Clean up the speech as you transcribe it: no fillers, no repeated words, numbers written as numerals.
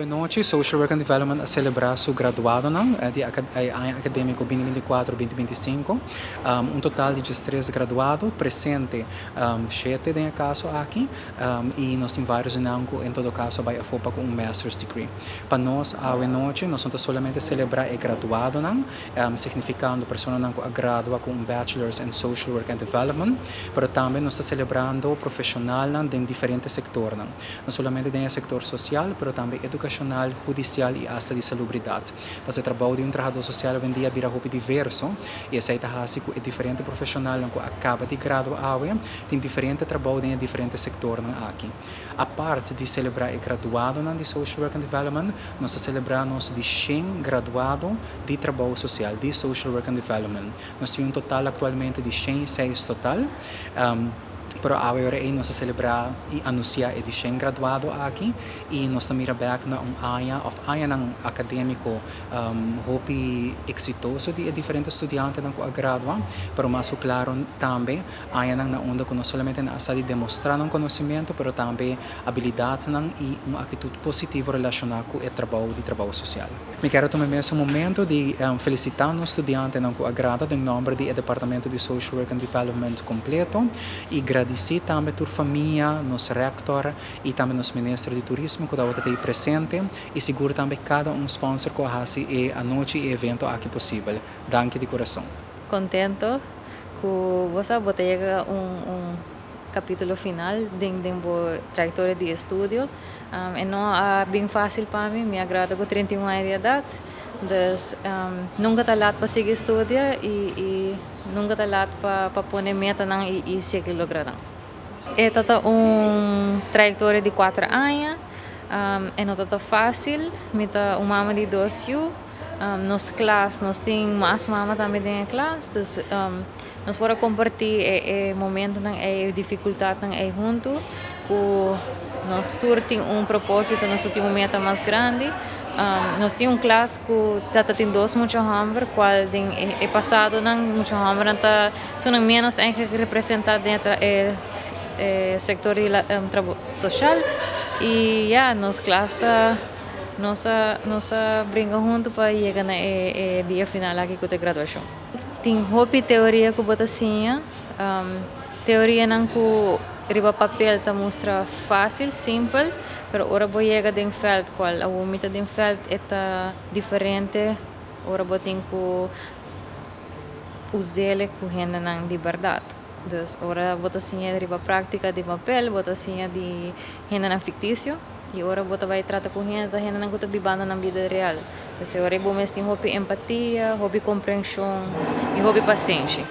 Noche, Social Work and Development a celebrar su graduado de ano acadêmico 2024-2025. Total de 13 graduados, presente 7 em caso aqui, e nós temos vários em todo caso vai a FOPA com Master's Degree. Para nós, a Noche, nós não somente celebrar o graduado, significando a pessoa que gradua com Bachelor's in Social Work and Development, mas também nós estamos celebrando profissional em diferentes setores, não somente no setor social, mas também educacional, judicial e hasta de salubridade. Porque o trabalho de trabalhador social hoje em dia vira muito diverso e essa é diferente profissional que acaba de graduar, tem diferente trabalho em diferentes setores aqui. A parte de celebrar o graduado de Social Work and Development, nós celebramos de 100 graduados de trabalho social, de Social Work and Development. Nós temos total atualmente de 106 total. Pero agora nós celebrar e anunciar de 100 graduados aqui e nós mira back na ano acadêmico hopi exitoso de diferentes estudantes que graduam, pero mais claro também na onda que não somente asa de demonstrar conhecimento, pero também habilidade e uma atitude positiva relacionada com o trabalho social. Me quero tomar esse momento de felicitar os estudantes que graduam em nome do Departamento de Social Work and Development completo e agradecer também a família, nos rector e também nos ministros de turismo que estão aí presente e seguro também cada sponsor que faz a noite e evento aqui possível. Danke de coração. Contento que você botega capítulo final da trajetória de estudo. Não é bem fácil para mim, me agrada com 31 anos de idade. Nunca está lá para seguir estudar e nunca está lá para pôr meta e seguir logrando. É trajetória de 4 anos, não está fácil, uma mama de 2 anos. Nos classe, nós temos mais mama também na classe, nós podemos compartilhar o momento, a dificuldade junto, que nós temos propósito, nós temos meta mais grande. Nós temos classe que tem 2 muitos homens, qual é passado muitos homens são menos representados dentro do setor social e nossa classe nós brinca junto para chegar no dia final aqui com a graduação. Tem hobby teoria que bota assim, teoria não que riba papel tá mostra fácil, simples. Pero ora vou chegar em feld qual a umita em feld é diferente. Ora vou ter que usar com gente na liberdade. Então ora vou assim riba prática de papel, vou assim de gente na fictício e ora vou vai tratar com gente não que tá vivendo na vida real. Então ora vou mesmo hobby empatia, hobby compreensão e hobby paciência.